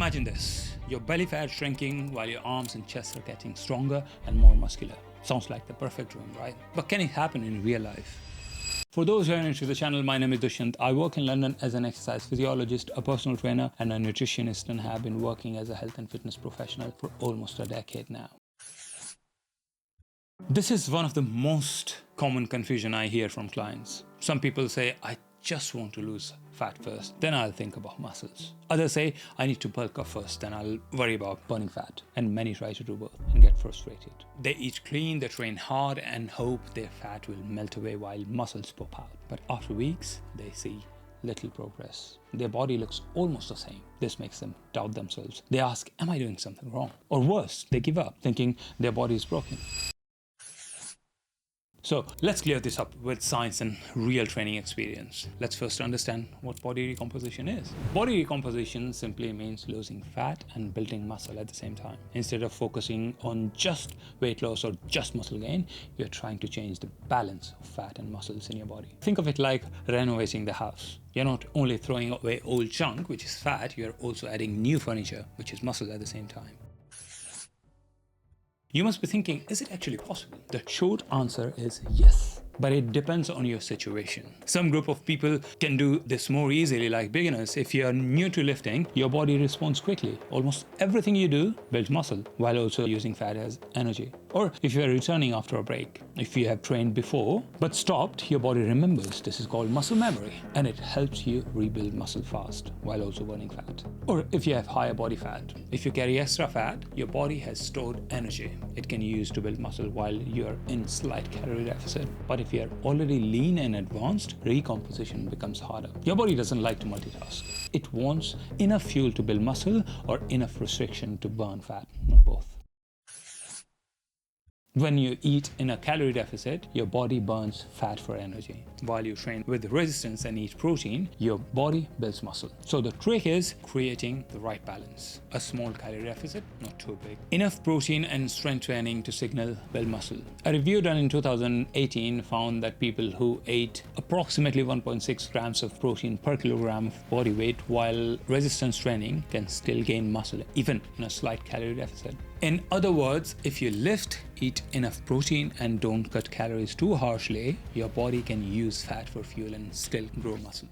Imagine this, your belly fat shrinking while your arms and chest are getting stronger and more muscular. Sounds like the perfect dream, right? But can it happen in real life? For those who are new to the channel, my name is Dushyant. I work in London as an exercise physiologist, a personal trainer, and a nutritionist, and have been working as a health and fitness professional for almost a decade now. This is one of the most common confusion I hear from clients. Some people say, I just want to lose fat first, then I'll think about muscles. Others say, I need to bulk up first, then I'll worry about burning fat. And many try to do both and get frustrated. They eat clean, they train hard, and hope their fat will melt away while muscles pop out. But after weeks, they see little progress. Their body looks almost the same. This makes them doubt themselves. They ask, am I doing something wrong? Or worse, they give up, thinking their body is broken. So let's clear this up with science and real training experience. Let's first understand what body recomposition is. Body recomposition simply means losing fat and building muscle at the same time. Instead of focusing on just weight loss or just muscle gain, you're trying to change the balance of fat and muscles in your body. Think of it like renovating the house. You're not only throwing away old junk, which is fat, you're also adding new furniture, which is muscle at the same time. You must be thinking, is it actually possible? The short answer is yes, but it depends on your situation. Some group of people can do this more easily, like beginners. If you're new to lifting, your body responds quickly. Almost everything you do builds muscle while also using fat as energy. Or if you're returning after a break, if you have trained before but stopped, your body remembers. This is called muscle memory, and it helps you rebuild muscle fast while also burning fat. Or if you have higher body fat, if you carry extra fat, your body has stored energy. It can use to build muscle while you're in slight calorie deficit. But if you're already lean and advanced, recomposition becomes harder. Your body doesn't like to multitask. It wants enough fuel to build muscle or enough restriction to burn fat, not both. When you eat in a calorie deficit, your body burns fat for energy. While you train with resistance and eat protein, your body builds muscle. So the trick is creating the right balance. A small calorie deficit, not too big. Enough protein and strength training to signal build muscle. A review done in 2018 found that people who ate approximately 1.6 grams of protein per kilogram of body weight while resistance training can still gain muscle, even in a slight calorie deficit. In other words, if you lift, eat enough protein, and don't cut calories too harshly, your body can use fat for fuel and still grow muscle.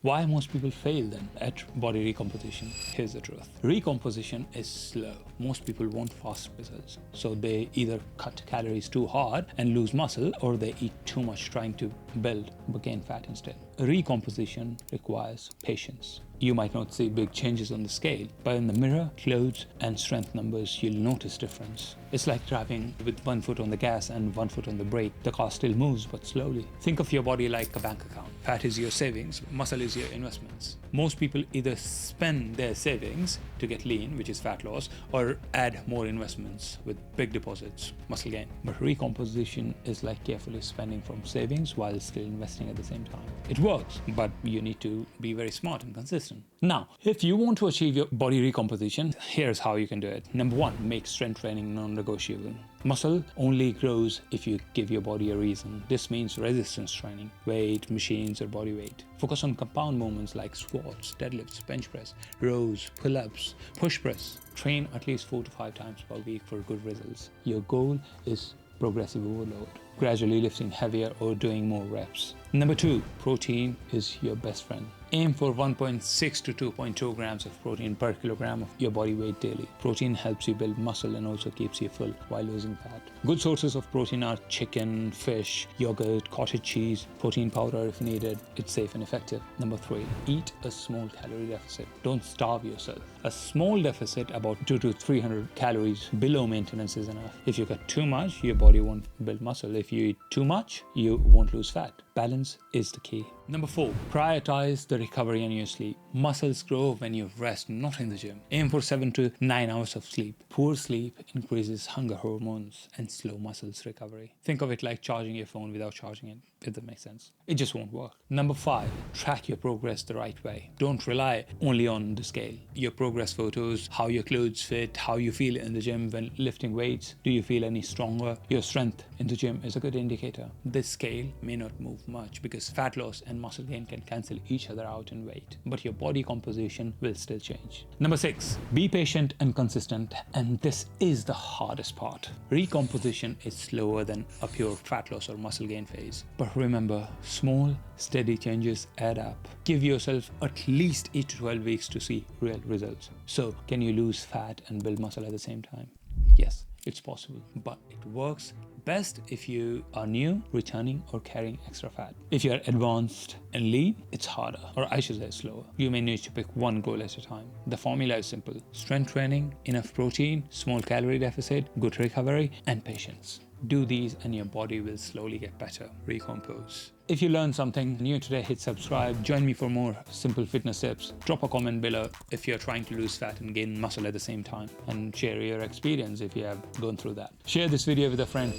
Why most people fail then at body recomposition? Here's the truth. Recomposition is slow. Most people want fast results. So they either cut calories too hard and lose muscle, or they eat too much trying to build but gain fat instead. Recomposition requires patience. You might not see big changes on the scale, but in the mirror, clothes, and strength numbers, you'll notice difference. It's like driving with one foot on the gas and one foot on the brake. The car still moves, but slowly. Think of your body like a bank account. Fat is your savings, muscle is your investments. Most people either spend their savings to get lean, which is fat loss, or add more investments with big deposits, muscle gain. But recomposition is like carefully spending from savings while still investing at the same time. It works, but you need to be very smart and consistent. Now, if you want to achieve your body recomposition, here's how you can do it. Number one, make strength training non-negotiable. Muscle only grows if you give your body a reason. This means resistance training, weight, machines, or body weight. Focus on compound movements like squats, deadlifts, bench press, rows, pull-ups, push press. Train at least 4 to 5 times per week for good results. Your goal is progressive overload, gradually lifting heavier or doing more reps. Number two, protein is your best friend. Aim for 1.6 to 2.2 grams of protein per kilogram of your body weight daily. Protein helps you build muscle and also keeps you full while losing fat. Good sources of protein are chicken, fish, yogurt, cottage cheese, protein powder if needed. It's safe and effective. Number three, eat a small calorie deficit. Don't starve yourself. A small deficit, about 200 to 300 calories below maintenance, is enough. If you cut too much, your body won't build muscle. If you eat too much, you won't lose fat. Balance is the key. Number four, prioritize the recovery and your sleep. Muscles grow when you rest, not in the gym. Aim for 7 to 9 hours of sleep. Poor sleep increases hunger hormones and slow muscles recovery. Think of it like charging your phone without charging it, if that makes sense. It just won't work. Number five, track your progress the right way. Don't rely only on the scale. Your progress photos, how your clothes fit, how you feel in the gym when lifting weights. Do you feel any stronger? Your strength in the gym is a good indicator. This scale may not move much because fat loss and and muscle gain can cancel each other out in weight, but your body composition will still change. Number 6, be patient and consistent, and this is the hardest part. Recomposition is slower than a pure fat loss or muscle gain phase. But remember, small, steady changes add up. Give yourself at least 8 to 12 weeks to see real results. So, can you lose fat and build muscle at the same time? Yes, it's possible, but it works best if you are new, returning, or carrying extra fat. If you're advanced and lean, it's harder, or I should say slower. You may need to pick one goal at a time. The formula is simple: strength training, enough protein, small calorie deficit, good recovery, and patience. Do these and your body will slowly get better. Recompose. If you learned something new today, hit subscribe. Join me for more simple fitness tips. Drop a comment below if you're trying to lose fat and gain muscle at the same time, and share your experience if you have gone through that. Share this video with a friend.